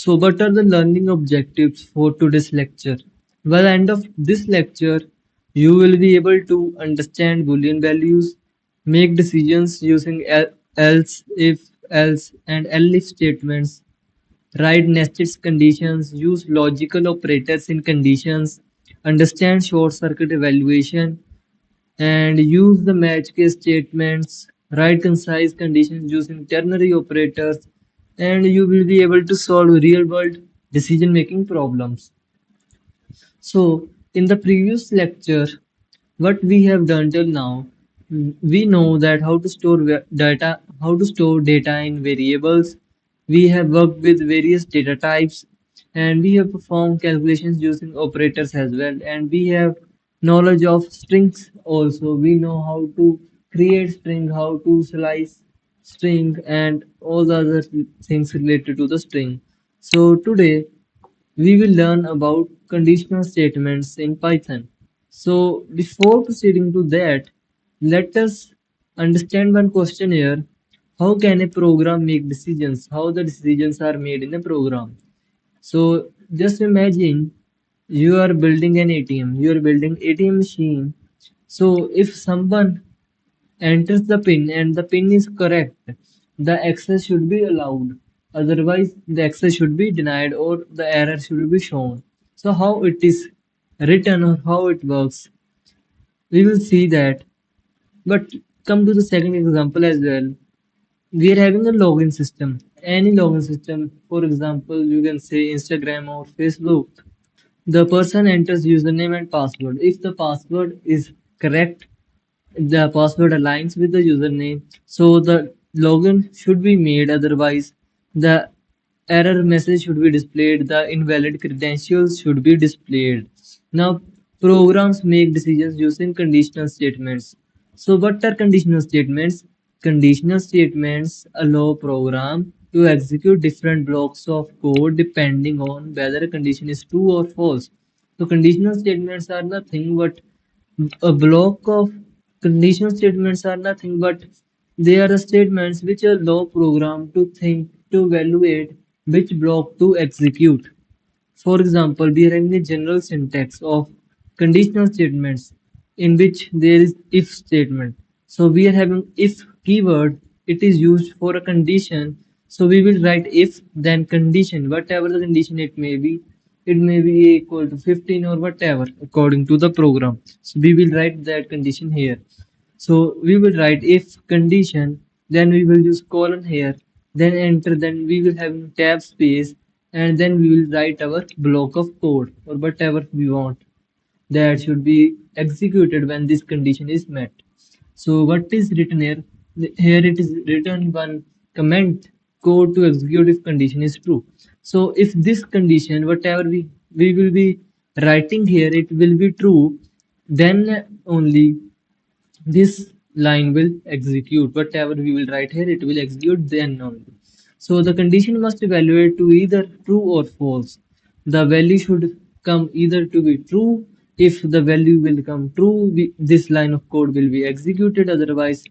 So, what are the learning objectives for today's lecture? By the end of this lecture, you will be able to understand Boolean values, make decisions using else, if, else, and elif statements, write nested conditions, use logical operators in conditions, understand short circuit evaluation, and use the match case statements, write concise conditions using ternary operators, and you will be able to solve real world decision making problems. So, in the previous lecture, what we have done till now, we know that how to store data, how to store data in variables. We have worked with various data types, and we have performed calculations using operators as well. And we have knowledge of strings also. We know how to create string, how to slice string, and all the other things related to the string. So today we will learn about conditional statements in Python. So before proceeding to that, let us understand one question here. How can a program make decisions? How the decisions are made in a program? So just imagine you are building an ATM. You are building ATM machine. So if someone enters the pin and the pin is correct, the access should be allowed. Otherwise, the access should be denied or the error should be shown. So, how it is written or how it works, we will see that. But come to the second example as well. We are having a login system. Any login system, for example, you can say Instagram or Facebook. The person enters username and password. If the password is correct, the password aligns with the username, so the login should be made. Otherwise, the error message should be displayed, the invalid credentials should be displayed. Now, programs make decisions using conditional statements. So, what are conditional statements? Conditional statements allow program to execute different blocks of code depending on whether a condition is true or false. So, conditional statements are nothing but a block of conditional statements are nothing but they are the statements which allow program to think to evaluate which block to execute. For example, we are having a general syntax of conditional statements in which there is if statement. So we are having if keyword, it is used for a condition. So we will write if then condition, whatever the condition it may be. It may be equal to 15 or whatever according to the program. So we will write that condition here. So we will write if condition, then we will use colon here, then enter, then we will have tab space, and then we will write our block of code or whatever we want that should be executed when this condition is met. So what is written here? Here it is written one comment code to execute if condition is true. So if this condition, whatever we will be writing here, it will be true, then only this line will execute. Whatever we will write here, it will execute then only. So the condition must evaluate to either true or false. The value should come either to be true. If the value will come true, this line of code will be executed. Otherwise,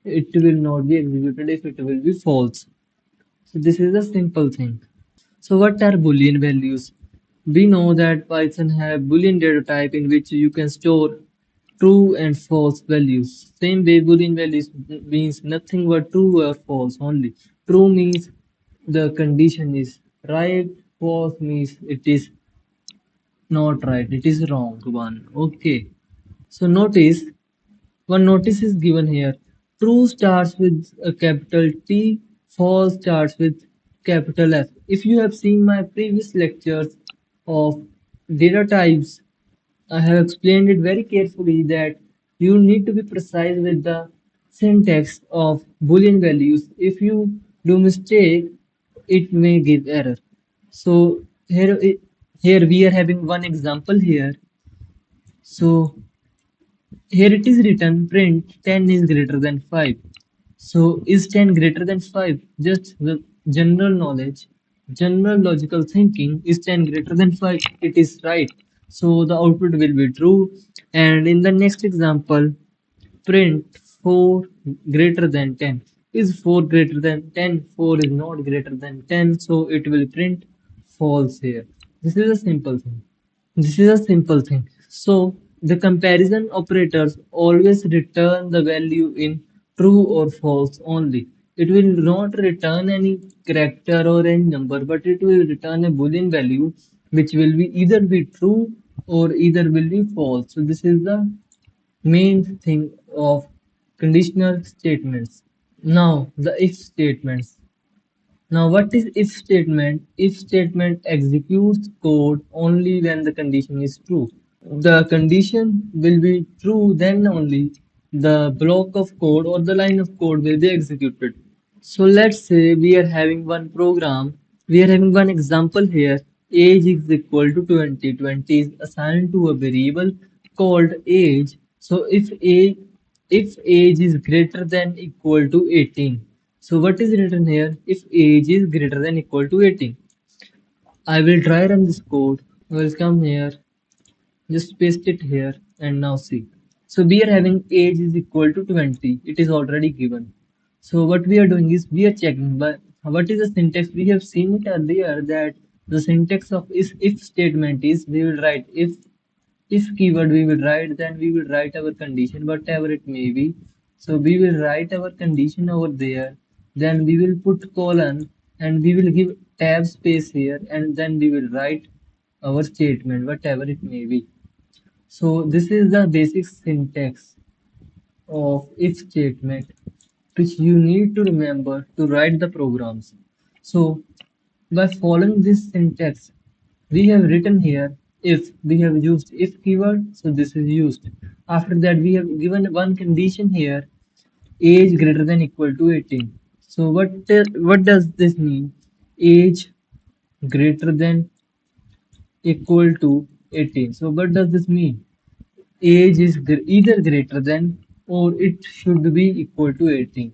it will not be executed if it will be false. So this is a simple thing. So what are Boolean values? We know that Python have Boolean data type in which you can store true and false values. Same way Boolean values means nothing but true or false only. True means the condition is right, false means it is not right, it is wrong one. Okay. So notice one notice is given here. True starts with a capital T, false starts with capital F. If you have seen my previous lectures of data types, I have explained it very carefully that you need to be precise with the syntax of Boolean values. If you do mistake, it may give error. So here we are having one example here. So here it is written print 10 is greater than 5. So is 10 greater than 5? Just the general knowledge, general logical thinking, is 10 greater than 5? It is right. So the output will be true. And in the next example, print 4 greater than 10. Is 4 greater than 10? 4 is not greater than 10. So it will print false here. This is a simple thing. This is a simple thing. So the comparison operators always return the value in true or false only. It will not return any character or any number, but it will return a Boolean value which will be either be true or either will be false. So this is the main thing of conditional statements. Now the if statements. Now, what is if statement? If statement executes code only when the condition is true. The condition will be true, then only the block of code or the line of code will be executed. So let's say we are having one program, we are having one example here. Age is equal to 20. 20 is assigned to a variable called age. So if age is greater than equal to 18. So what is written here? If age is greater than equal to 18. I will try run this code. I will come here, just paste it here and now see. So we are having age is equal to 20. It is already given. So what we are doing is we are checking, but what is the syntax? We have seen it earlier that the syntax of if statement is we will write if keyword we will write, then we will write our condition whatever it may be. So we will write our condition over there, then we will put colon and we will give tab space here, and then we will write our statement whatever it may be. So this is the basic syntax of if statement which you need to remember to write the programs. So by following this syntax, we have written here if we have used if keyword, so this is used. After that, we have given one condition here, age greater than equal to 18. So what does this mean? Age greater than equal to 18. So what does this mean? Age is either greater than or it should be equal to 18.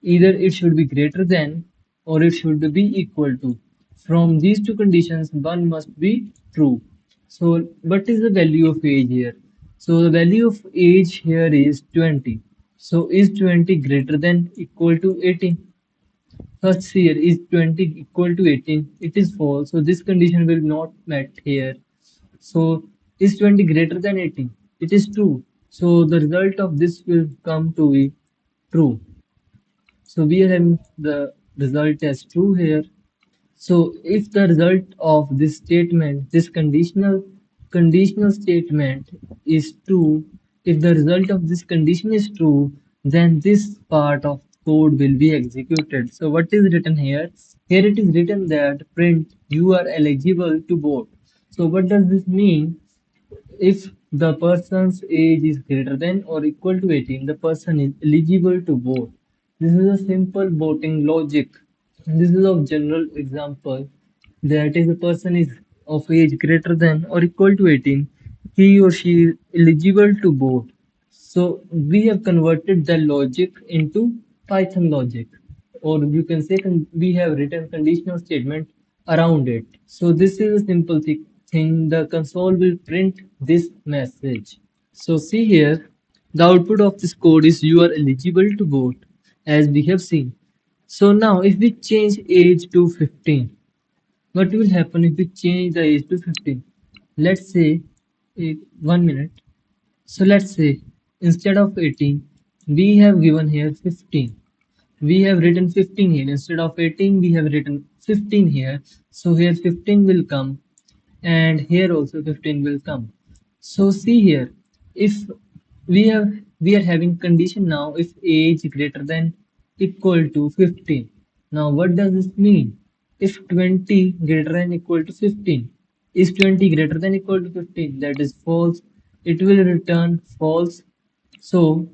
Either it should be greater than or it should be equal to. From these two conditions, one must be true. So what is the value of age here? So the value of age here is 20. So is 20 greater than equal to 18? First here is 20 equal to 18. It is false. So this condition will not met here. So is 20 greater than 18? It is true. So the result of this will come to be true. So we are having the result as true here. So if the result of this statement, this conditional statement is true, if the result of this condition is true, then this part of code will be executed. So what is written here? Here it is written that print you are eligible to vote. So what does this mean? If the person's age is greater than or equal to 18, the person is eligible to vote. This is a simple voting logic. This is a general example that if a person is of age greater than or equal to 18, he or she is eligible to vote. So we have converted the logic into Python logic, or you can say we have written conditional statement around it. So this is a simple thing. The console will print this message. So see here, the output of this code is you are eligible to vote, as we have seen. So now if we change age to 15, what will happen if we change the age to 15? Let's say, 1 minute. So let's say instead of 18, we have given here 15. We have written 15 here. Instead of 18, we have written 15 here. So here 15 will come and here also 15 will come. So see here, if we are having condition now if age greater than equal to 15. Now what does this mean? If 20 greater than equal to 15, is 20 greater than equal to 15? That is false. It will return false. So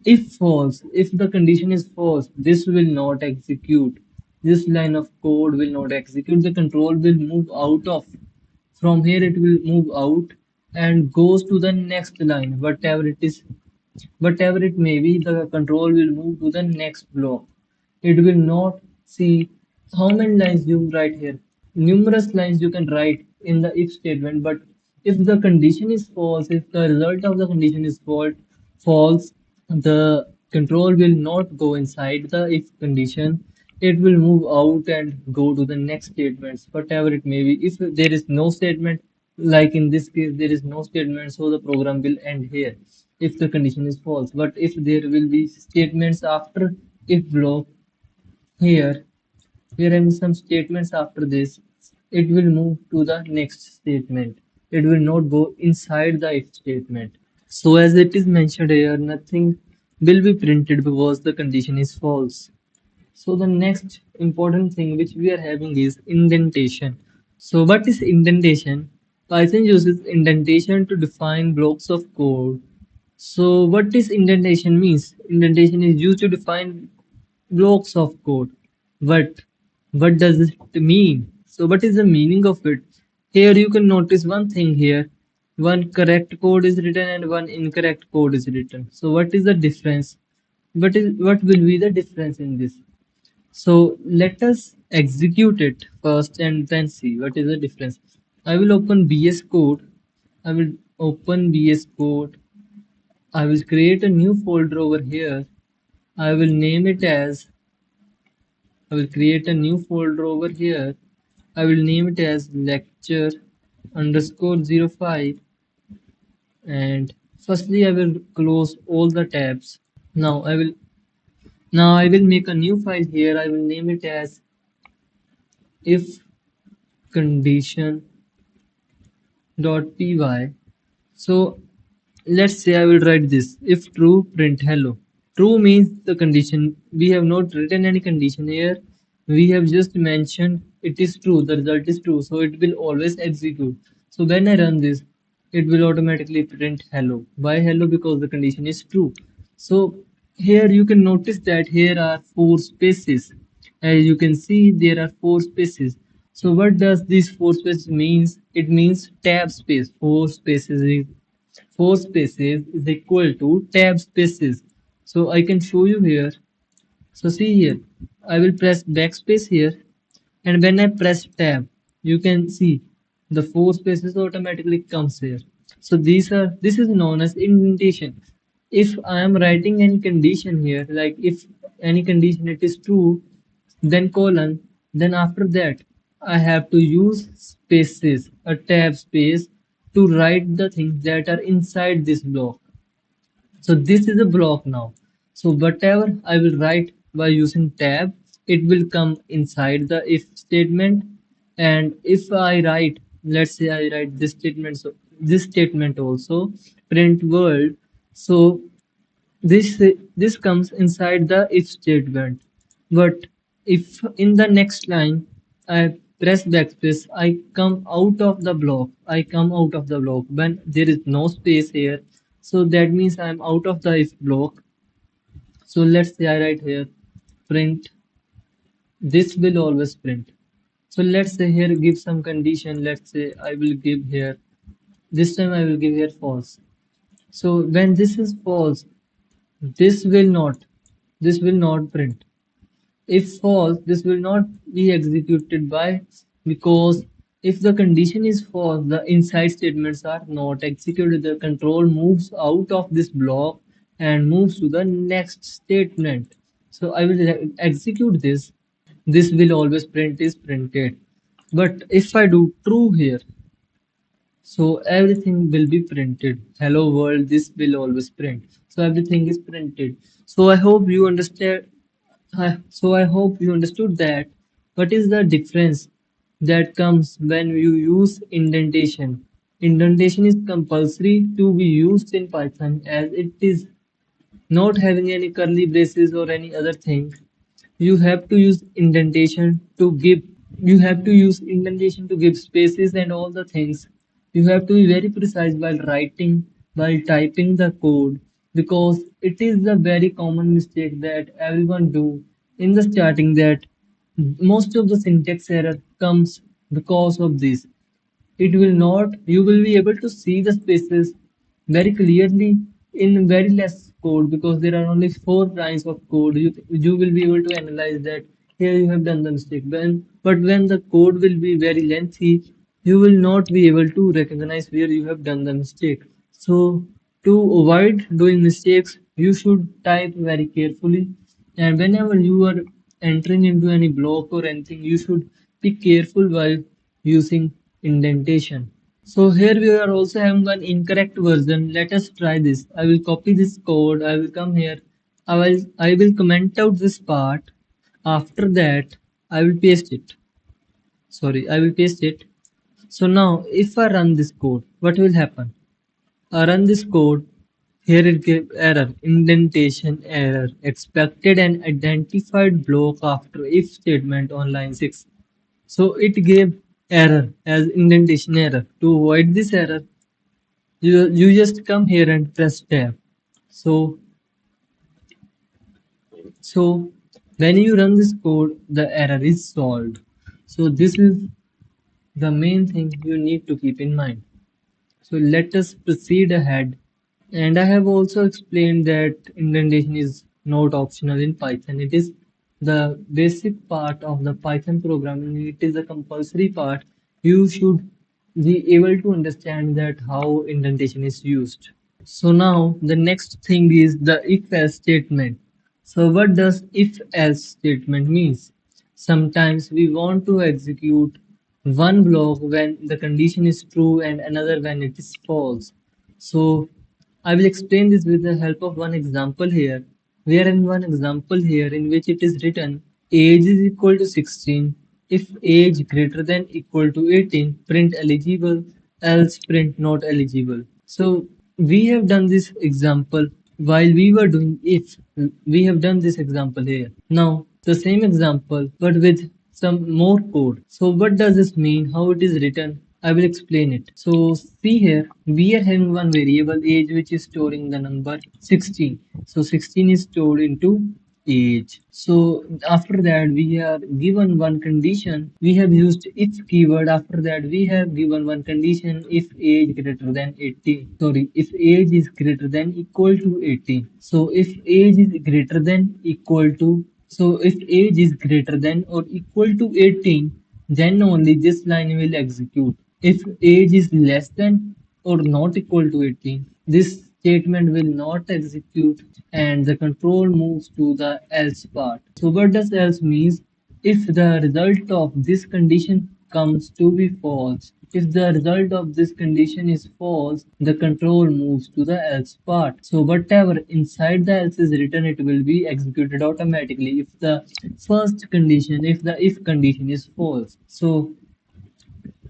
if false, if the condition is false, this will not execute. This line of code will not execute. The control will move out of. From here it will move out and goes to the next line, whatever it is, whatever it may be, the control will move to the next block. It will not see how many lines you write here. Numerous lines you can write in the if statement, but if the condition is false, if the result of the condition is false, the control will not go inside the if condition. it will move out and go to the next statements, whatever it may be. If there is no statement, like in this case, there is no statement, so the program will end here if the condition is false. But if there will be statements after if block here, here and some statements after this, it will move to the next statement. It will not go inside the if statement. So as it is mentioned here, nothing will be printed because the condition is false. So the next important thing which we are having is indentation. So what is indentation? Python uses indentation to define blocks of code. So what is indentation means? Indentation is used to define blocks of code. But what does it mean? So what is the meaning of it? Here you can notice one thing here. One correct code is written and one incorrect code is written. So what is the difference? What will be the difference in this? So let us execute it first and then see what is the difference. I will open VS Code. I will open VS Code. I will create a new folder over here. I will name it as, I will create a new folder over here. I will name it as lecture underscore 05, and firstly I will close all the tabs. Now I will make a new file here. I will name it as if condition .py. So let's say I will write this: if true, print hello. True means the condition. We have not written any condition here. We have just mentioned it is true. The result is true. So it will always execute. So when I run this, it will automatically print hello. Why hello? Because the condition is true. So here you can notice that here are four spaces. As you can see, there are four spaces. So what does this four spaces means? It means tab space. Four spaces is equal to tab spaces. So I can show you here. So see here, I will press backspace here, and when I press tab, you can see the four spaces automatically comes here. So this is known as indentation. If I am writing any condition here, like if any condition it is true, then colon, then after that I have to use spaces, a tab space, to write the things that are inside this block. So this is a block now. So whatever I will write by using tab, it will come inside the if statement. And if I write, let's say I write this statement, so this statement also print world. So this comes inside the if statement. But if in the next line I press backspace, I come out of the block. I come out of the block when there is no space here. So that means I am out of the if block. So let's say I write here print. This will always print. So let's say here give some condition. Let's say I will give here. This time I will give here false. So when this is false, this will not. This will not print. If false, this will not be executed by, because if the condition is false, the inside statements are not executed. The control moves out of this block and moves to the next statement. So I will execute this. This will always print is printed. But if I do true here, so everything will be printed. Hello world, this will always print. So everything is printed. So I hope you understand. So I hope you understood that. What is the difference that comes when you use indentation? Indentation is compulsory to be used in Python as it is not having any curly braces or any other thing. You have to use indentation to give spaces and all the things. You have to be very precise while typing the code, because it is a very common mistake that everyone do in the starting, that most of the syntax error comes because of this. It will not, you will be able to see the spaces very clearly in very less code, because there are only four lines of code. You will be able to analyze that here you have done the mistake. But when the code will be very lengthy, you will not be able to recognize where you have done the mistake. So to avoid doing mistakes, you should type very carefully, and whenever you are entering into any block or anything, you should be careful while using indentation. So here we are also having one incorrect version. Let us try this. I will copy this code. I will come here. I will comment out this part. After that, I will paste it. Sorry, I will paste it. So now if I run this code, what will happen? I run this code. Here it gives error, indentation error, expected and identified block after if statement on line 6. So it gave error as indentation error. To avoid this error, you just come here and press tab. So so when you run this code, the error is solved. So this is the main thing you need to keep in mind. So let us proceed ahead. And I have also explained that indentation is not optional in Python. It is the basic part of the Python programming. It is a compulsory part. You should be able to understand that how indentation is used. So now the next thing is the if-else statement. So what does if-else statement means? Sometimes we want to execute one block when the condition is true and another when it is false. So I will explain this with the help of one example here. We are in one example here in which it is written age is equal to 16. If age greater than equal to 18, print eligible, else print not eligible. So we have done this example while we were doing if. We have done this example here. Now the same example but with some more code. So what does this mean? How it is written? I will explain it. So see here, we are having one variable age which is storing the number 16. So 16 is stored into age. So after that we are given one condition. We have used if keyword. After that we have given one condition if age greater than 18. Sorry, if age is greater than equal to 18. So if age is greater than equal to if age is greater than or equal to 18, then only this line will execute. If age is less than or not equal to 18, this statement will not execute and the control moves to the else part. So what does else means? If the result of this condition comes to be false, if the result of this condition is false, the control moves to the else part. So whatever inside the else is written, it will be executed automatically if the first condition, if the if condition is false. So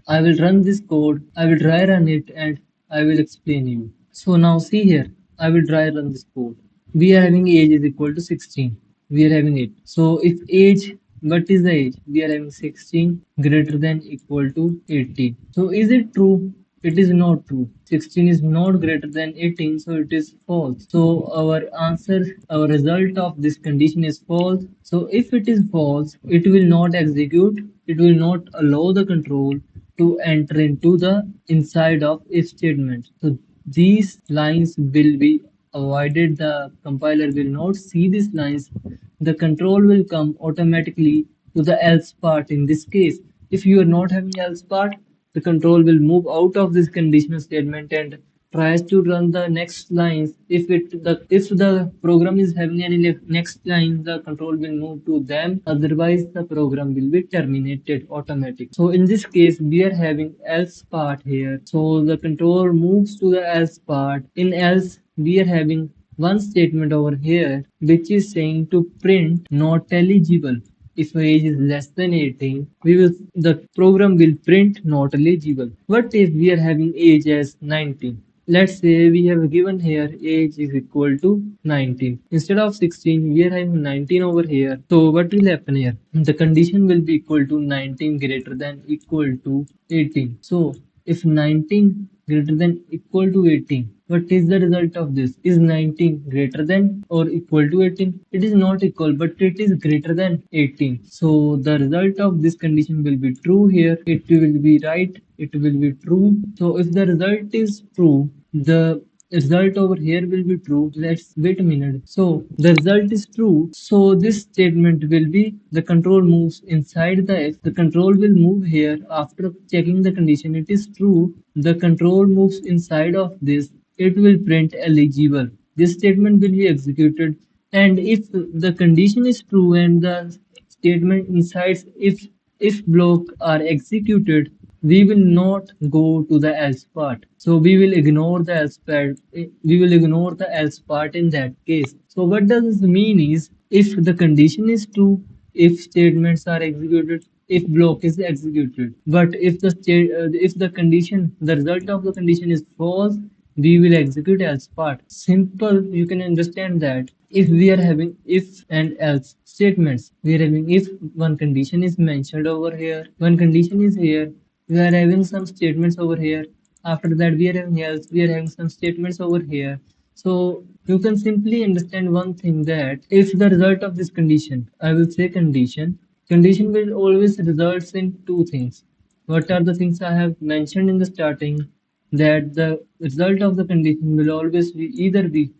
I will run this code, I will try run it and I will explain you. So now see here, I will try run this code. We are having age is equal to 16. We are having it. So if age, what is the age? We are having 16 greater than equal to 18. So is it true? It is not true. 16 is not greater than 18, so it is false. So our answer, our result of this condition is false. So if it is false, it will not execute. It will not allow the control to enter into the inside of if statement. So these lines will be avoided. The compiler will not see these lines. The control will come automatically to the else part in this case. If you are not having else part, the control will move out of this conditional statement and tries to run the next lines. If the program is having any next line, the control will move to them. Otherwise, the program will be terminated automatic. So in this case, we are having else part here. So the control moves to the else part. In else, we are having one statement over here which is saying to print not eligible. If age is less than 18, the program will print not eligible. What if we are having age as 19? Let's say we have given here age is equal to 19. Instead of 16, we are having 19 over here. So what will happen here? The condition will be equal to 19 greater than equal to 18. So if 19 greater than equal to 18, what is the result of this? Is 19 greater than or equal to 18? It is not equal, but it is greater than 18. So the result of this condition will be true here. It will be right. It will be true. So if the result is true, the result over here will be true. Let's wait a minute. So the result is true. So this statement will be the control moves inside the if. The control will move here after checking the condition. It is true. The control moves inside of this. It will print eligible. This statement will be executed And if the condition is true and the statement inside if block are executed, we will not go to the else part. So we will ignore the else part. We will ignore the else part in that case. So what does this mean is if the condition is true, if statements are executed, if block is executed. But if the condition, the result of the condition is false, we will execute else part. Simple, you can understand that if we are having if and else statements, we are having if one condition is mentioned over here, one condition is here, we are having some statements over here. After that, we are having else, we are having some statements over here. So you can simply understand one thing that if the result of this condition, I will say condition will always results in two things. What are the things I have mentioned in the starting? That the result of the condition will always be either be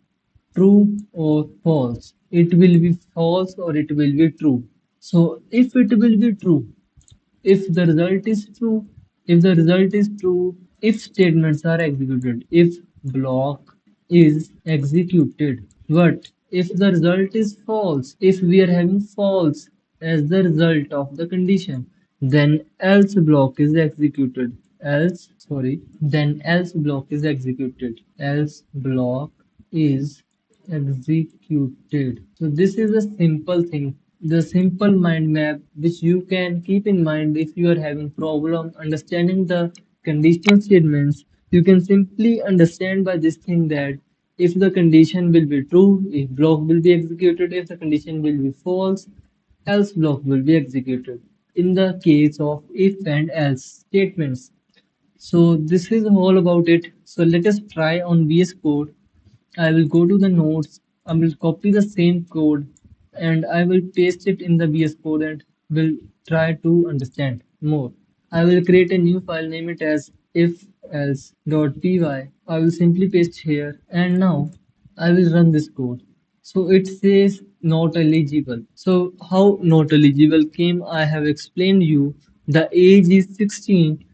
true or false. It will be false or it will be true. So if it will be true, if the result is true, if the result is true, if statements are executed, if block is executed. But if the result is false, if we are having false as the result of the condition, then else block is executed. Then else block is executed. Else block is executed. So this is a simple thing, the simple mind map which you can keep in mind if you are having problem understanding the conditional statements. You can simply understand by this thing that if the condition will be true, if block will be executed, if the condition will be false, else block will be executed. In the case of if and else statements. So this is all about it. So let us try on VS Code. I will go to the notes, I will copy the same code and I will paste it in the VS Code and will try to understand more. I will create a new file, name it as if else.py. I will simply paste here and now I will run this code. So it says not eligible. So how not eligible came, I have explained you. The age is 16.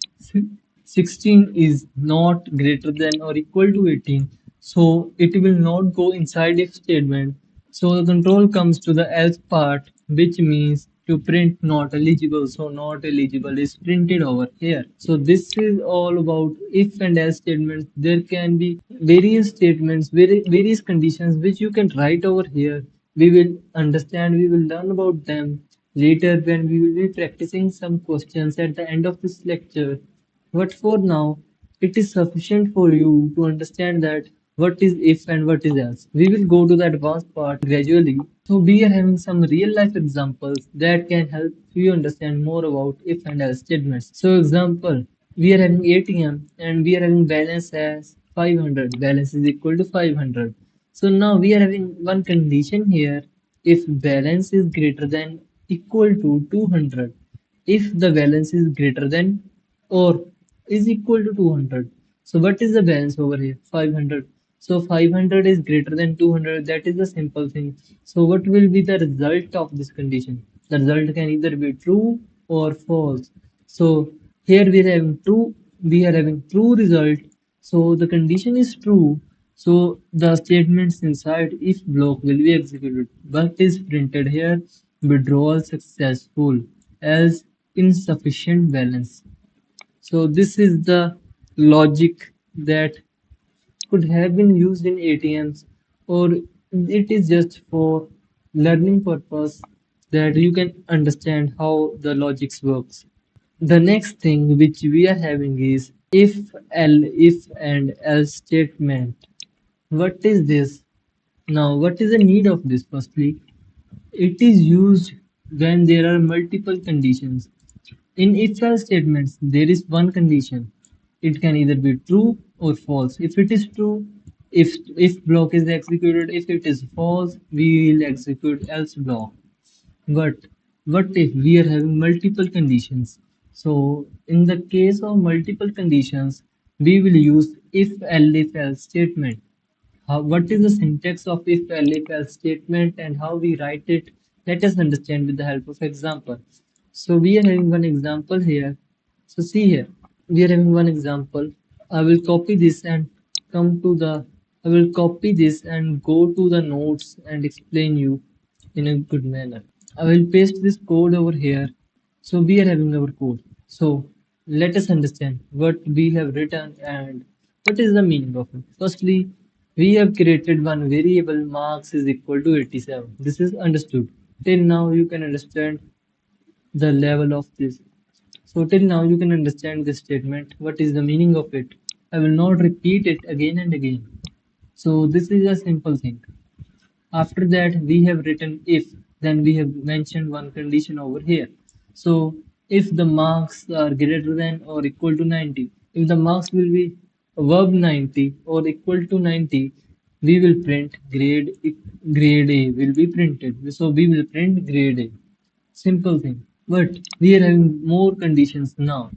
16 is not greater than or equal to 18. So it will not go inside if statement. So the control comes to the else part, which means to print not eligible. So not eligible is printed over here. So this is all about if and else statements. There can be various statements, various conditions which you can write over here. We will understand, we will learn about them later when we will be practicing some questions at the end of this lecture. But for now, it is sufficient for you to understand that what is if and what is else. We will go to the advanced part gradually. So we are having some real life examples that can help you understand more about if and else statements. So example, we are having ATM and we are having balance as 500. Balance is equal to 500. So now we are having one condition here. If balance is greater than equal to 200, if the balance is greater than or is equal to 200. So what is the balance over here? 500. So 500 is greater than 200. That is the simple thing. So what will be the result of this condition? The result can either be true or false. So here we are having true. We are having true result. So the condition is true. So the statements inside if block will be executed. What is printed here? Withdrawal successful as insufficient balance. So this is the logic that could have been used in ATMs, or it is just for learning purpose that you can understand how the logics works. The next thing which we are having is if and else statement. What is this? Now, what is the need of this? Firstly, it is used when there are multiple conditions. In if-else statements, there is one condition. It can either be true or false. If it is true, if block is executed, if it is false, we will execute else block. But what if we are having multiple conditions? So in the case of multiple conditions, we will use if-else statement. What is the syntax of if-else statement and how we write it? Let us understand with the help of example. So we are having one example here. So see here, we are having one example. I will copy this and come to the I will copy this and go to the notes and explain you in a good manner. I will paste this code over here. So we are having our code. So let us understand what we have written and what is the meaning of it. Firstly, we have created one variable marks is equal to 87. This is understood. Till now you can understand the level of this. So till now you can understand this statement. What is the meaning of it? I will not repeat it again and again. So this is a simple thing. After that, we have written if, then we have mentioned one condition over here. So if the marks are greater than or equal to 90, if the marks will be above 90 or equal to 90, we will print grade A will be printed. So we will print grade A. Simple thing. But we are having more conditions now.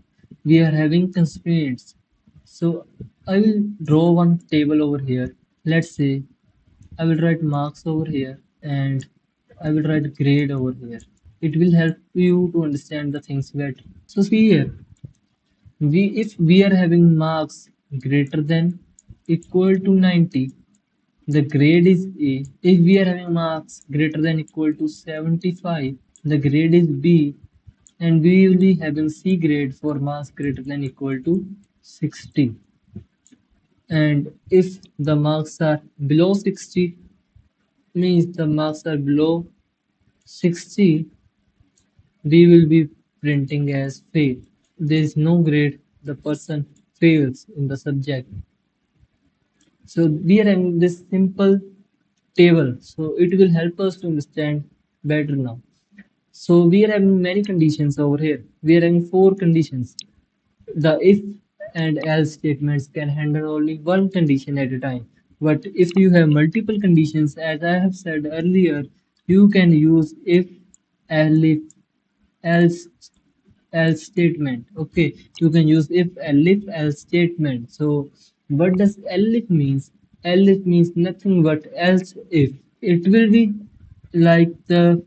We are having constraints. So I will draw one table over here. Let's say I will write marks over here and I will write grade over here. It will help you to understand the things better. So see here, we if we are having marks greater than equal to 90, the grade is A. If we are having marks greater than equal to 75, the grade is B, and we will be having C grade for marks greater than equal to 60. And if the marks are below 60, means the marks are below 60, we will be printing as fail. There is no grade, the person fails in the subject. So we are having this simple table, so it will help us to understand better now. So we are having many conditions over here. We are having four conditions. The if and else statements can handle only one condition at a time. But if you have multiple conditions, as I have said earlier, you can use if, else, else else statement. Okay, you can use if else statement. So what does elif means? Elif means nothing but else if. It will be like the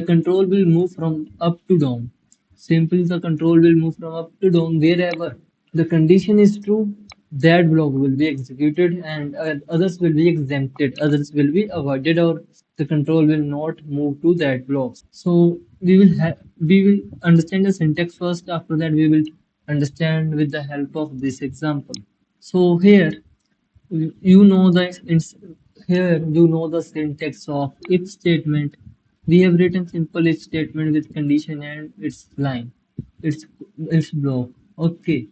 control will move from up to down. Simply the control will move from up to down. Wherever the condition is true, that block will be executed and others will be exempted, others will be avoided, or the control will not move to that block. So we will understand the syntax first. After that we will understand with the help of this example. So here you know the here you know the syntax of if statement. We have written simple if statement with condition and its line, its block. Okay.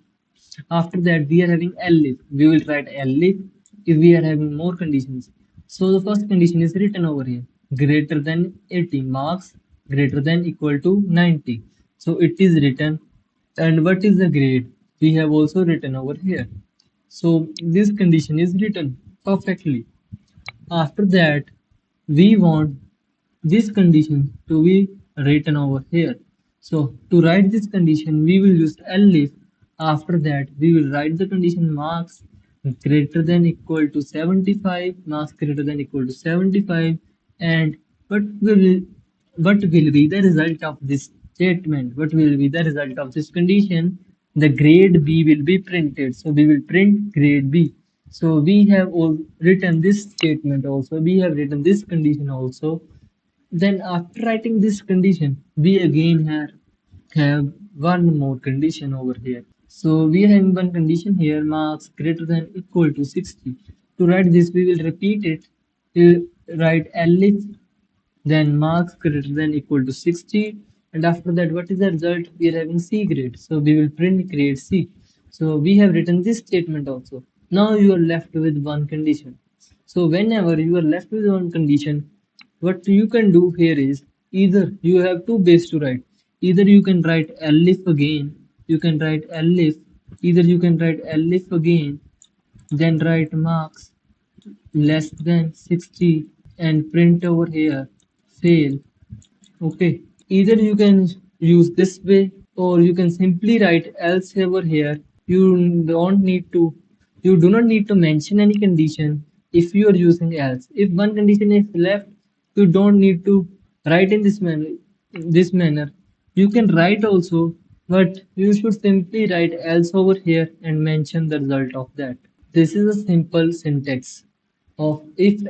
After that, we are having elif. We will write elif if we are having more conditions. So the first condition is written over here. Greater than 80 marks, greater than equal to 90. So it is written. And what is the grade? We have also written over here. So this condition is written perfectly. After that, we want this condition to be written over here. So to write this condition, we will use elif. After that, we will write the condition marks greater than equal to 75, marks greater than equal to 75, and what will what will be the result of this statement? What will be the result of this condition? The grade B will be printed. So we will print grade B. So we have all written this statement also. We have written this condition also. Then after writing this condition, we again have one more condition over here. So we are having one condition here, marks greater than equal to 60. To write this, we will repeat it. We'll write elif, then marks greater than equal to 60. And after that, what is the result? We are having C grade. So we will print grade C. So we have written this statement also. Now you are left with one condition. So whenever you are left with one condition, what you can do here is either you have two ways to write. Either you can write elif again, you can write elif, either you can write elif again, then write marks less than 60 and print over here fail. Okay, either you can use this way or you can simply write else over here. You do not need to mention any condition. If you are using else, if one condition is left, you don't need to write in this manner. You can write also, but you should simply write else over here and mention the result of that. This is a simple syntax. of if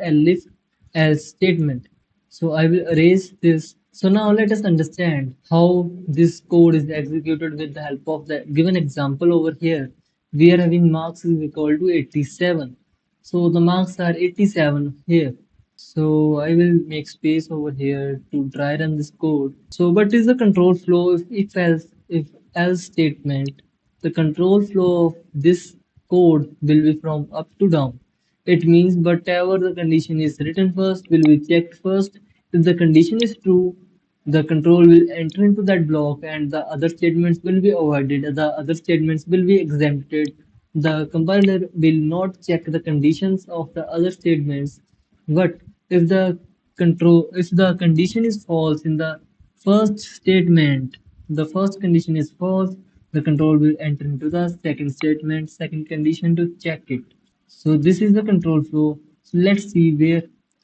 else statement. So I will erase this. So now let us understand how this code is executed with the help of the given example over here. We are having marks is equal to 87. So the marks are 87 here. So I will make space over here to try run this code. So what is the control flow if else statement? The control flow of this code will be from up to down. It means whatever the condition is written first will be checked first. If the condition is true, the control will enter into that block and the other statements will be avoided. The other statements will be exempted. The compiler will not check the conditions of the other statements. But if the condition is false in the first statement, the first condition is false, the control will enter into the second statement, second condition to check it. So this is the control flow. So let's see where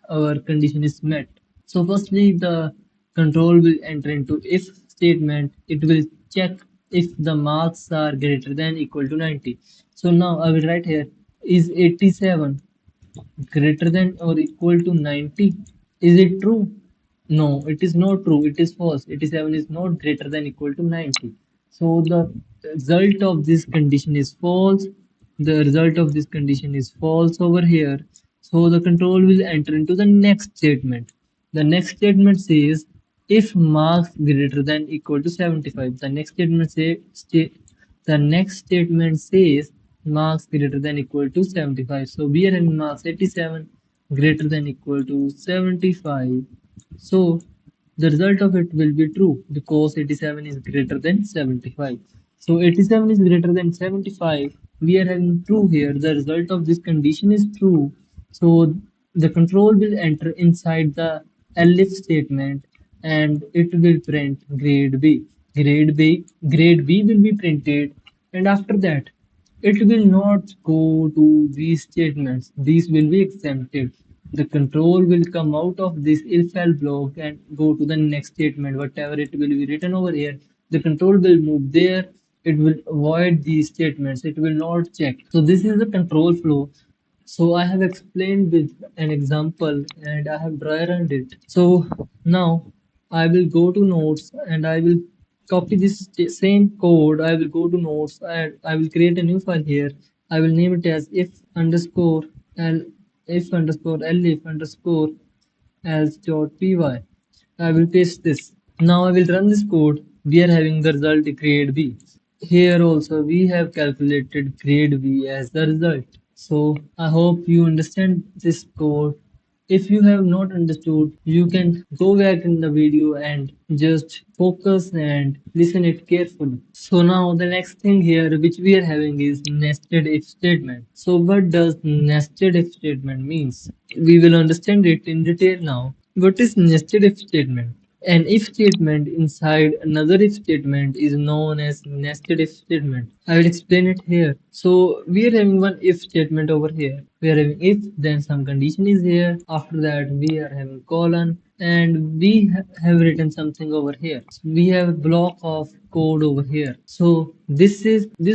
our condition is met. So firstly, the control will enter into if statement. It will check if the marks are greater than equal to 90. So now I will write here is 87 greater than or equal to 90. Is it true? No, it is not true. It is false. 87 is not greater than equal to 90. So the result of this condition is false. The result of this condition is false over here. So the control will enter into the next statement. The next statement says if marks greater than equal to 75. The next statement says marks greater than equal to 75. So we are having marks 87 greater than equal to 75. So the result of it will be true because 87 is greater than 75. So 87 is greater than 75. We are having true here. The result of this condition is true. So the control will enter inside the elif statement and it will print grade B. Grade B will be printed, and after that it will not go to these statements. These will be exempted. The control will come out of this if-else block and go to the next statement. Whatever it will be written over here, the control will move there. It will avoid these statements. It will not check. So this is the control flow. So I have explained with an example and I have dry run it. So now I will go to notes and I will copy this same code. I will go to notes and I will create a new file here. I will name it as if underscore l if underscore elif underscore else.py. I will paste this. Now I will run this code. We are having the result grade B. Here also we have calculated grade B as the result. So I hope you understand this code. If you have not understood, you can go back in the video and just focus and listen it carefully. So now the next thing here which we are having is nested if statement. So what does nested if statement means? We will understand it in detail now. What is nested if statement? An if statement inside another if statement is known as nested if statement. I will explain it here. So we are having one if statement over here. We are having if, then some condition is here. After that, we are having colon, and we have written something over here. So we have a block of code over here. So this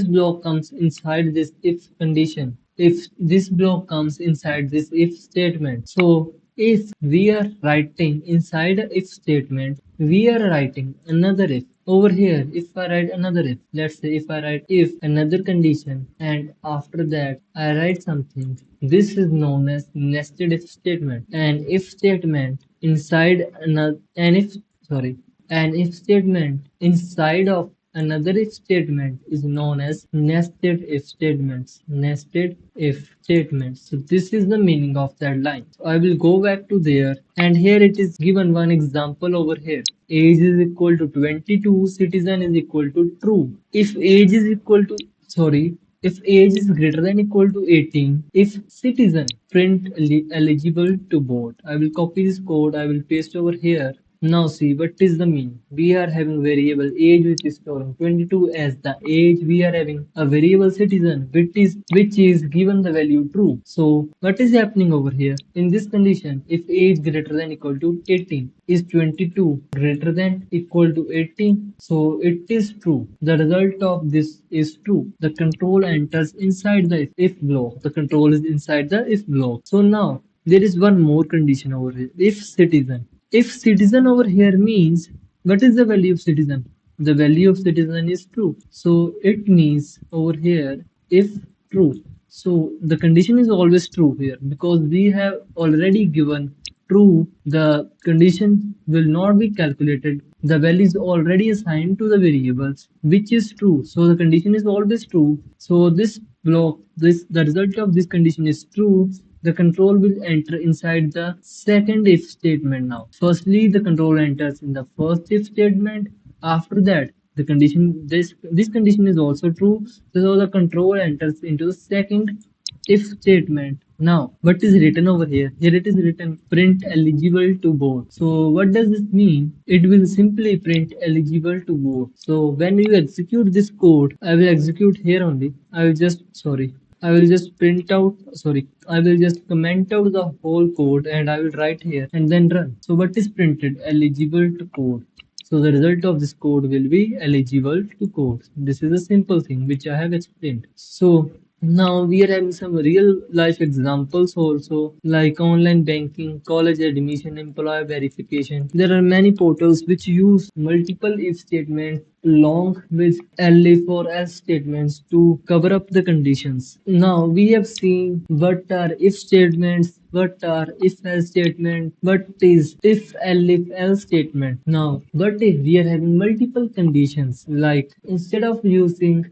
block comes inside this if condition. If this block comes inside this if statement. So if we are writing inside a if statement, we are writing another if. Over here, if I write another if, let's say if I write if another condition and after that I write something, this is known as nested if statement. An if statement inside another, an if statement inside of another if statement is known as nested if statements. Nested if statements. So this is the meaning of that line. So I will go back to there, and here it is given one example over here. Age is equal to 22, citizen is equal to true. If age is equal to, if age is greater than equal to 18, if citizen print eligible to vote. I will copy this code, I will paste over here. Now see what is the mean. We are having variable age which is storing 22 as the age. We are having a variable citizen which is given the value true. So what is happening over here? In this condition, if age greater than equal to 18, is 22 greater than equal to 18? So it is true. The result of this is true. The control enters inside the if block. The control is inside the if block. So now there is one more condition over here. If citizen over here means, what is the value of citizen? The value of citizen is true. So it means over here, if true. So the condition is always true here because we have already given true. The condition will not be calculated. The value is already assigned to the variables, which is true. So the condition is always true. So this block, the result of this condition is true. The control will enter inside the second if statement now. Firstly, the control enters in the first if statement. After that, the condition this condition is also true. So the control enters into the second if statement. Now, what is written over here? Here it is written print eligible to both. So what does this mean? It will simply print eligible to both. So when you execute this code, I will execute here only. I will just I will just comment out the whole code and I will write here and then run. So what is printed? Eligible to code. So the result of this code will be eligible to code. This is a simple thing which I have explained. So now we are having some real life examples also, like online banking, college admission, employer verification. There are many portals which use multiple if statements along with elif or else statements to cover up the conditions. Now we have seen what are if statements, what are if else statement, what is if elif else statement. Now what if we are having multiple conditions, like instead of using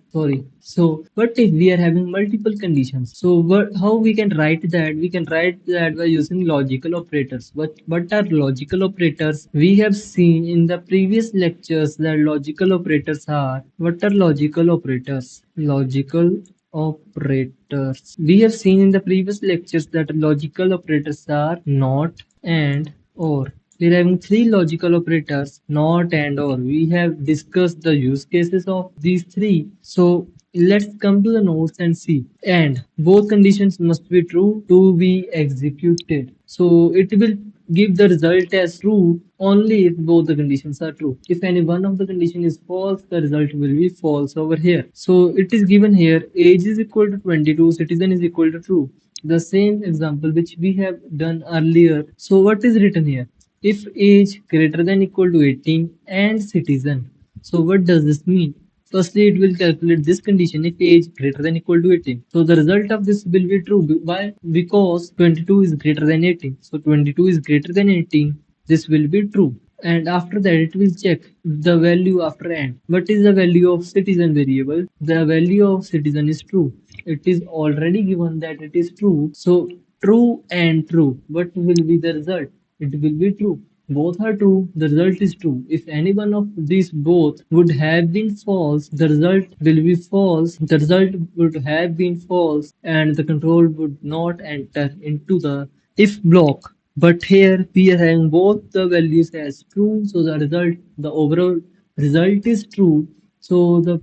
so what if we are having multiple conditions? So how we can write that? We can write that by using logical operators. What are logical operators? We have seen in the previous lectures that logical operators are. What are logical operators? Logical operators. We have seen in the previous lectures that logical operators are not, and, or. We're having three logical operators, not, and, or. We have discussed the use cases of these three. So let's come to the notes and see. And both conditions must be true to be executed. So it will give the result as true only if both the conditions are true. If any one of the condition is false, the result will be false over here. So it is given here, age is equal to 22, citizen is equal to true. The same example which we have done earlier. So what is written here? If age greater than equal to 18 and citizen. So what does this mean? Firstly, it will calculate this condition if age greater than equal to 18. So the result of this will be true. Why? Because 22 is greater than 18. So 22 is greater than 18. This will be true. And after that, it will check the value after and. What is the value of citizen variable? The value of citizen is true. It is already given that it is true. So true and true. What will be the result? It will be true. Both are true, the result is true. If any one of these both would have been false, the result will be false. The result would have been false and the control would not enter into the if block. But here we are having both the values as true, so the overall result is true. So the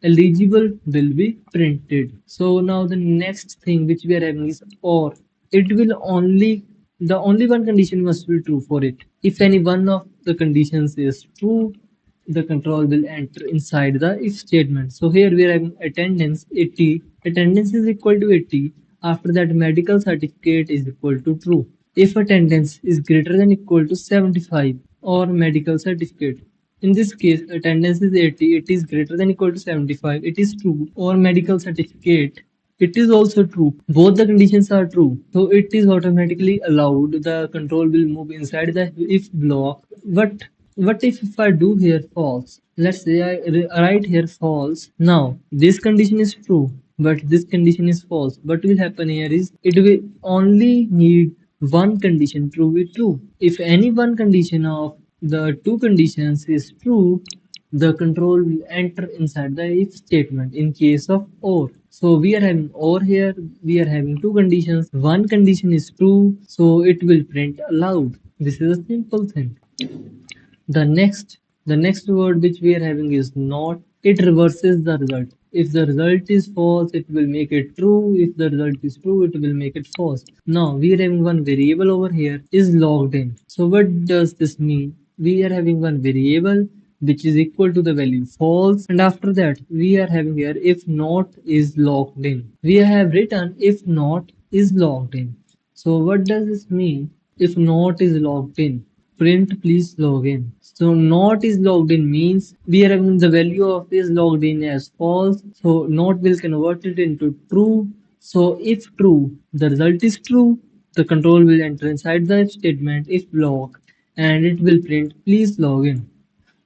eligible will be printed. So now the next thing which we are having is or. It will only the only one condition must be true for it. If any one of the conditions is true, the control will enter inside the if statement. So here we are having attendance 80. Attendance is equal to 80. After that, medical certificate is equal to true. If attendance is greater than equal to 75 or medical certificate. In this case, attendance is 80, it is greater than equal to 75, it is true, or medical certificate, it is also true. Both the conditions are true. So it is automatically allowed. The control will move inside the if block. What if I do here false? Let's say I write here false. Now this condition is true, but this condition is false. What will happen here is it will only need one condition to be true. If any one condition of the two conditions is true, the control will enter inside the if statement in case of or. So we are having or here, we are having two conditions. One condition is true, so it will print aloud. This is a simple thing. The next word which we are having is not. It reverses the result. If the result is false, it will make it true. If the result is true, it will make it false. Now we are having one variable over here is logged in. So what does this mean? We are having one variable which is equal to the value false, and after that we are having here if not is logged in. We have written if not is logged in. So what does this mean? If not is logged in, print please log in. So not is logged in means we are having the value of is logged in as false. So not will convert it into true. So if true, the result is true. The control will enter inside the if statement if block, and it will print please log in.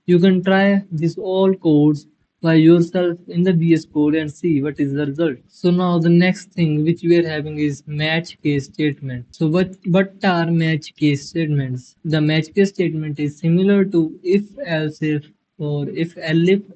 You can try this all codes by yourself in the VS Code and see what is the result. So now the next thing which we are having is match case statement. So what are match case statements? The match case statement is similar to if else if or if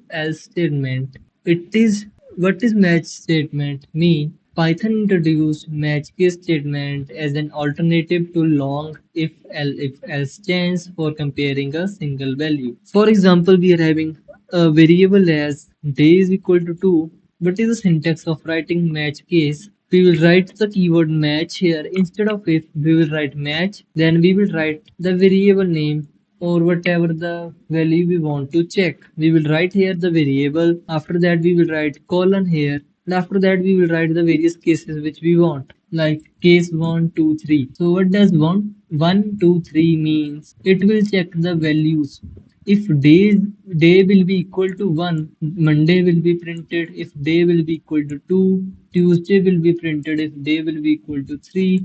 else statement. It is what is match statement mean? Python introduced match case statement as an alternative to long if else chains for comparing a single value. For example, we are having a variable as day is equal to 2. What is the syntax of writing match case? We will write the keyword match here. Instead of if, we will write match. Then we will write the variable name or whatever the value we want to check. We will write here the variable. After that, we will write colon here. And after that, we will write the various cases which we want, like case 1, 2, 3. So what does 1, 2, 3 means? It will check the values. If day will be equal to 1, Monday will be printed. If day will be equal to 2, Tuesday will be printed. If day will be equal to 3,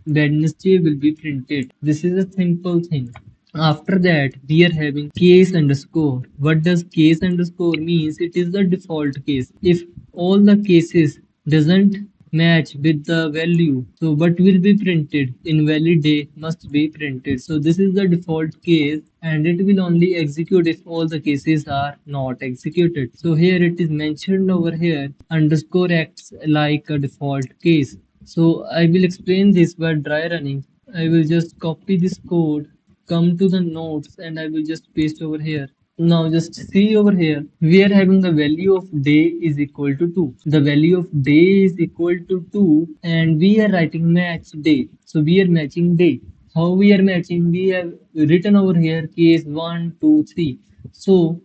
Wednesday will be printed. This is a simple thing. After that, we are having case underscore. What does case underscore means? It is the default case. If all the cases doesn't match with the value, so what will be printed? Invalid day must be printed. So this is the default case, and it will only execute if all the cases are not executed. So here it is mentioned over here, underscore acts like a default case. So I will explain this by dry running. I will just copy this code, come to the notes, and I will just paste over here. Now just see over here, we are having the value of day is equal to 2. The value of day is equal to 2 and we are writing match day. So we are matching day. How we are matching? We have written over here case 1, 2, 3. So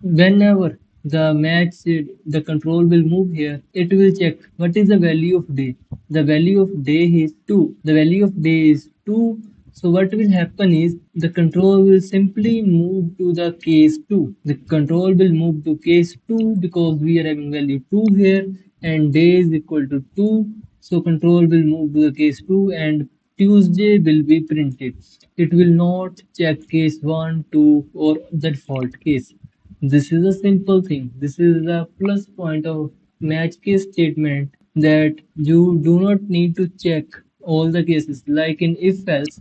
whenever the match the control will move here, it will check what is the value of day. The value of day is 2. The value of day is 2. So what will happen is the control will simply move to the case 2. The control will move to case 2 because we are having value 2 here and day is equal to 2. So control will move to the case 2 and Tuesday will be printed. It will not check case 1, 2 or the default case. This is a simple thing. This is the plus point of match case statement, that you do not need to check all the cases. Like in if else,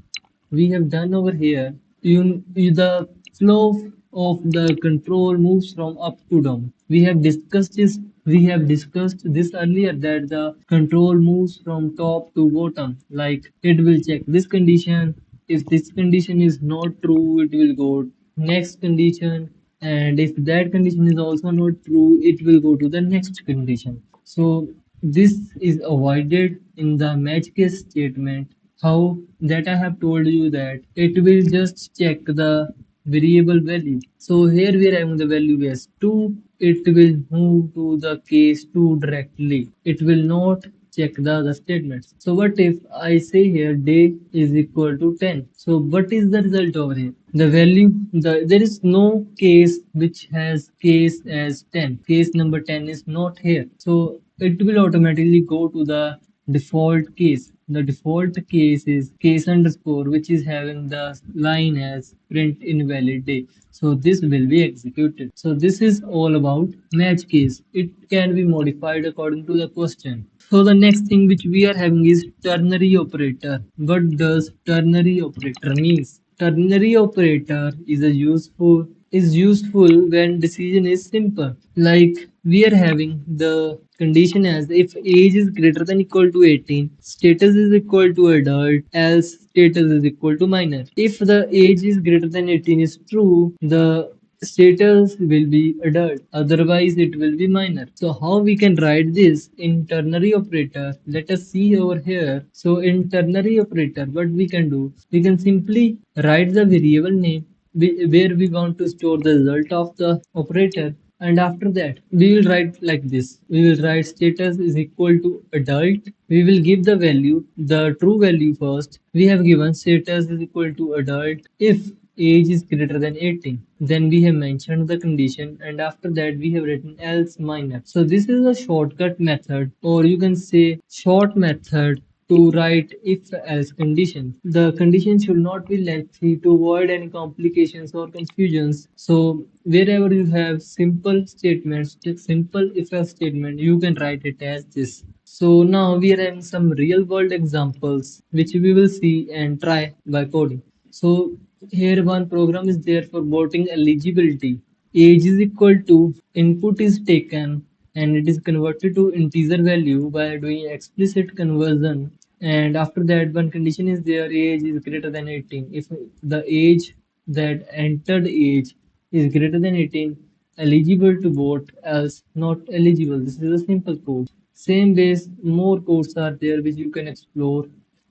we have done over here, the flow of the control moves from up to down. We have discussed this earlier, that the control moves from top to bottom. Like it will check this condition. If this condition is not true, it will go next condition, and if that condition is also not true, it will go to the next condition. So this is avoided in the match case statement. How that I have told you, that it will just check the variable value. So here we are having the value as 2. It will move to the case 2 directly. It will not check the other statements. So what if I say here day is equal to 10? So what is the result over here? The value, there is no case which has case as 10. Case number 10 is not here. So it will automatically go to the default case. The default case is case underscore, which is having the line as print invalid day. So this will be executed. So this is all about match case. It can be modified according to the question. So the next thing which we are having is ternary operator. What does ternary operator means? Ternary operator is a useful is useful when decision is simple. Like we are having the condition as if age is greater than equal to 18, status is equal to adult, else status is equal to minor. If the age is greater than 18 is true, the status will be adult, otherwise it will be minor. So how we can write this in ternary operator? Let us see over here. So in ternary operator, what we can do, we can simply write the variable name where we want to store the result of the operator, and after that we will write like this. We will write status is equal to adult. We will give the value, the true value first. We have given status is equal to adult if age is greater than 18. Then we have mentioned the condition, and after that we have written else minor. So this is a shortcut method, or you can say short method to write if else condition. The condition should not be lengthy to avoid any complications or confusions. So wherever you have simple statements, simple if else statement, you can write it as this. So now we are having some real world examples which we will see and try by coding. So here one program is there for voting eligibility. Age is equal to input is taken and it is converted to integer value by doing explicit conversion, and after that one condition is there, age is greater than 18. If the age that entered age is greater than 18, eligible to vote, else not eligible. This is a simple code. Same ways more codes are there which you can explore.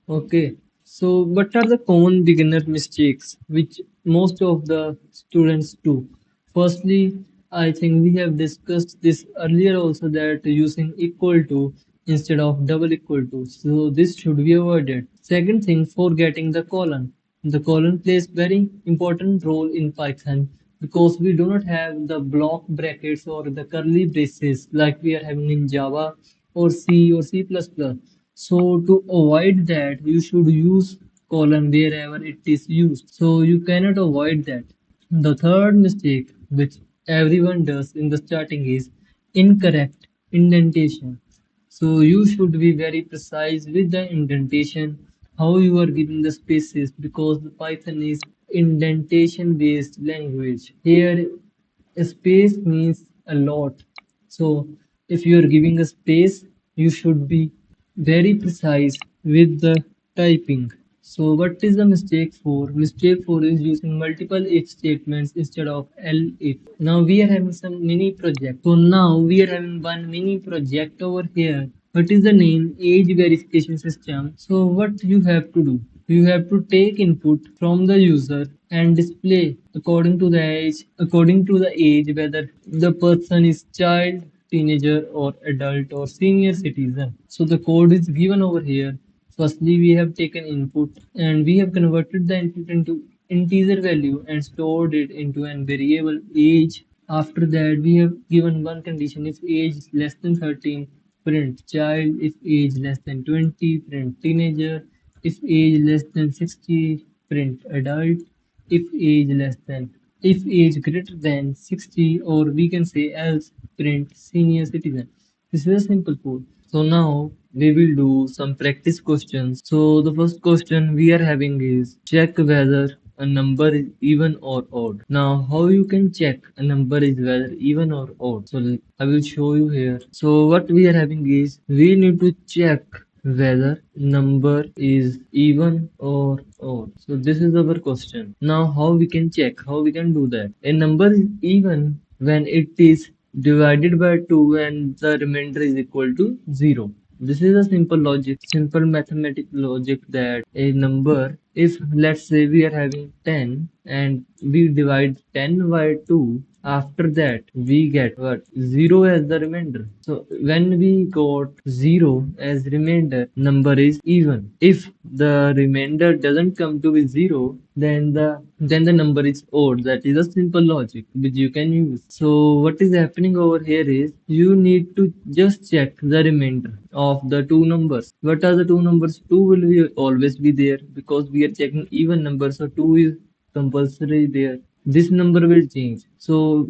Okay, so what are the common beginner mistakes which most of the students do? Firstly, I think we have discussed this earlier also, that using equal to instead of double equal to. So this should be avoided. Second thing, forgetting the colon. The colon plays very important role in Python because we do not have the block brackets or the curly braces like we are having in Java or C or C++. So to avoid that, you should use colon wherever it is used. So you cannot avoid that. The third mistake which everyone does in the starting is incorrect indentation. So you should be very precise with the indentation, how you are giving the spaces, because the Python is indentation based language. Here a space means a lot. So if you are giving a space, you should be very precise with the typing. So what is the mistake 4? Mistake 4 is using multiple if statements instead of else if. Now we are having some mini project. So now we are having one mini project over here. What is the name? Age verification system. So what you have to do? You have to take input from the user and display according to the age, whether the person is child, teenager or adult or senior citizen. So the code is given over here. Firstly, we have taken input and we have converted the input into integer value and stored it into an variable age. After that, we have given one condition: if age is less than 13, print child; if age less than 20, print teenager; if age less than 60, print adult; if age less than if age greater than 60, or we can say else, print senior citizen. This is a simple code. So now we will do some practice questions. So the first question we are having is check whether a number is even or odd. Now how you can check a number is whether even or odd? So I will show you here. So what we are having is we need to check whether number is even or odd. So this is our question. Now how we can check, how we can do that? A number is even when it is divided by 2 and the remainder is equal to 0. This is a simple logic, simple mathematical logic, that a number, if let's say we are having 10 and we divide 10 by 2, after that we get what? 0 as the remainder. So when we got 0 as remainder, number is even. If the remainder doesn't come to be 0, then the number is odd. That is a simple logic which you can use. So what is happening over here is you need to just check the remainder of the two numbers. What are the two numbers? 2 will be always be there because we are checking even numbers, so 2 is compulsory there. This number will change. So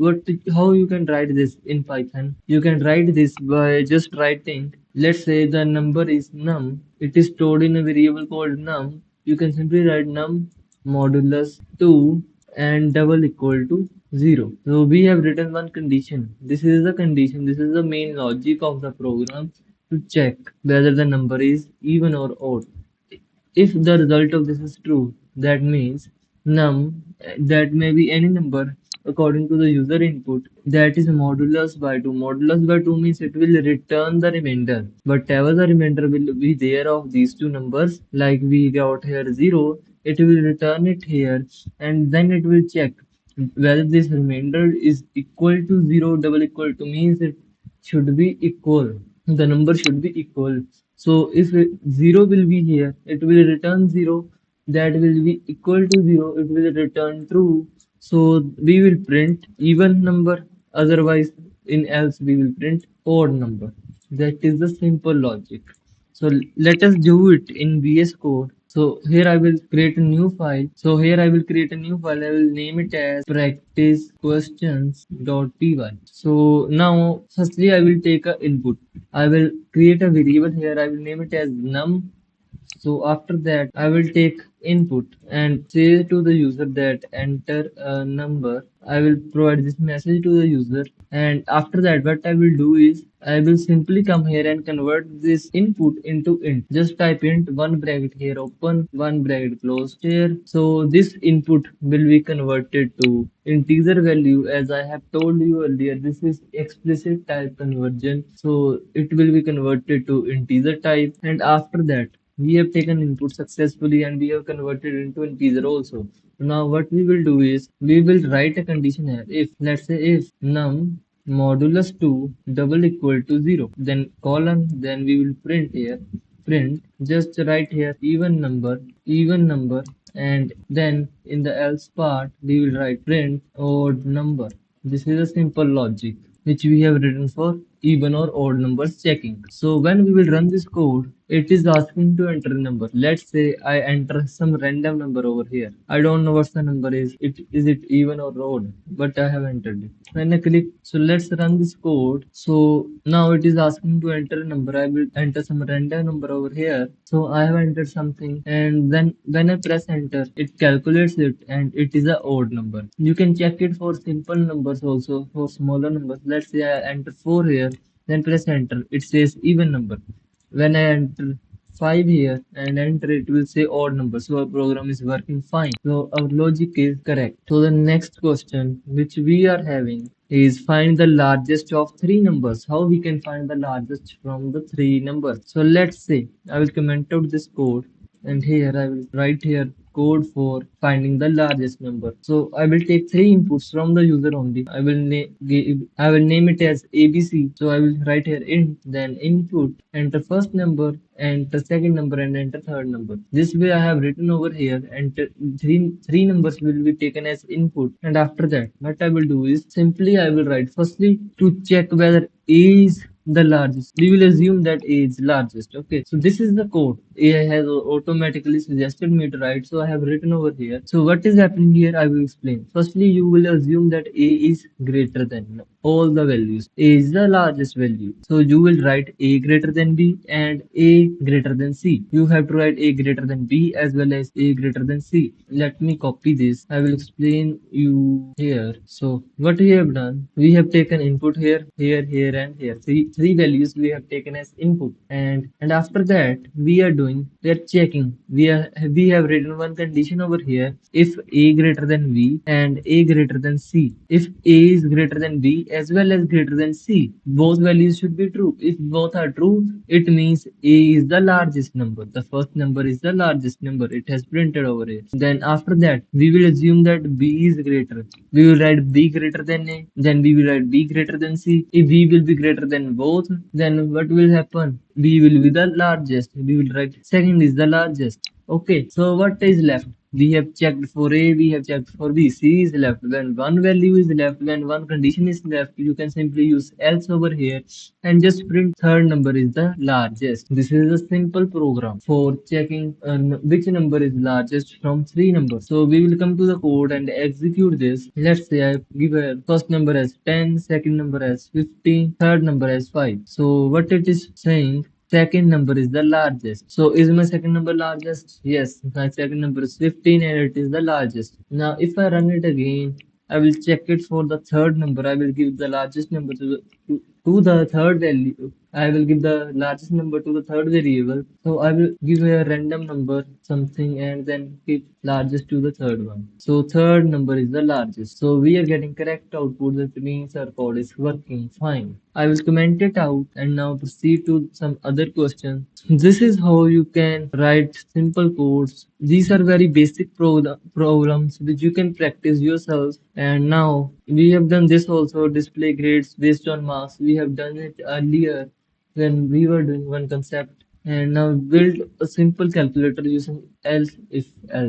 how you can write this in Python? You can write this by just writing, let's say the number is num, it is stored in a variable called num. You can simply write num modulus 2 and double equal to 0. So we have written one condition. This is the condition. This is the main logic of the program to check whether the number is even or odd. If the result of this is true, that means num that may be any number according to the user input that is modulus by 2. Modulus by 2 means it will return the remainder. Whatever the remainder will be there of these two numbers, like we got here 0, it will return it here and then it will check whether this remainder is equal to 0 double equal to means it should be equal, the number should be equal. So if 0 will be here, it will return 0, that will be equal to 0, it will return true. So we will print even number, otherwise in else we will print odd number. That is the simple logic. So let us do it in VS Code. So here I will create a new file. So here I will create a new file. I will name it as practice questions.py. So now firstly I will take a input. I will create a variable here. I will name it as num. So after that, I will take input and say to the user that enter a number. I will provide this message to the user, and after that, what I will do is I will simply come here and convert this input into int. Just type int, one bracket here open, one bracket closed here. So this input will be converted to integer value, as I have told you earlier. This is explicit type conversion, so it will be converted to integer type, and after that we have taken input successfully and we have converted into integer also. Now what we will do is we will write a condition here. If let's say if num modulus 2 double equal to 0, then colon, then we will print here, print, just write here even number, and then in the else part we will write print odd number. This is a simple logic which we have written for even or odd numbers checking. So when we will run this code, it is asking to enter a number. Let's say I enter some random number over here. I don't know what the number is. It even or odd, but I have entered it. When I click, so let's run this code. So now it is asking to enter a number. I will enter some random number over here. So I have entered something, and then when I press enter, it calculates it and it is a odd number. You can check it for simple numbers also, for smaller numbers. Let's say I enter 4 here, then press enter. It says even number. When I enter 5 here and enter, it will say odd number. So our program is working fine. So our logic is correct. So the next question which we are having is find the largest of three numbers. How we can find the largest from the three numbers? So let's say I will comment out this code, and here I will write here code for finding the largest number. So I will take three inputs from the user only. I will name it as ABC. So I will write here int, then input, enter first number, enter second number, and enter third number. This way I have written over here, enter three numbers will be taken as input, and after that what I will do is simply I will write firstly to check whether A is the largest. We will assume that A is largest. Okay, so this is the code AI has automatically suggested me to write, so I have written over here. So what is happening here, I will explain. Firstly, you will assume that A is greater than all the values. A is the largest value, so you will write A greater than B and A greater than C. You have to write A greater than B as well as A greater than C. Let me copy this. I will explain you here. So what we have done, we have taken input here, here, and here. Three values we have taken as input, and after that we are checking. We have written one condition over here. If A greater than B and A greater than C, if A is greater than B as well as greater than C, both values should be true. If both are true, it means A is the largest number. The first number is the largest number. It has printed over here. Then after that, we will assume that B is greater. We will write B greater than A. Then we will write B greater than C. If B will be greater than both, then what will happen? B will be the largest. We will write second is the largest. Okay, so what is left? We have checked for A, we have checked for B. C is left. When one value is left, when one condition is left, you can simply use else over here and just print third number is the largest. This is a simple program for checking which number is largest from three numbers. So we will come to the code and execute this. Let's say I give a first number as 10, second number as 15, third number as 5. So what it is saying, second number is the largest. So is my second number largest? Yes, my second number is 15 and it is the largest. Now if I run it again, I will check it for the third number. I will give the largest number to the third value. I will give the largest number to the third variable. So I will give a random number something and then give largest to the third one. So third number is the largest. So we are getting correct output. That means our code is working fine. I will comment it out and now proceed to some other questions. This is how you can write simple codes. These are very basic problems which you can practice yourself. And now we have done this also, display grades based on marks. We have done it earlier when we were doing one concept. And now build a simple calculator using else if else.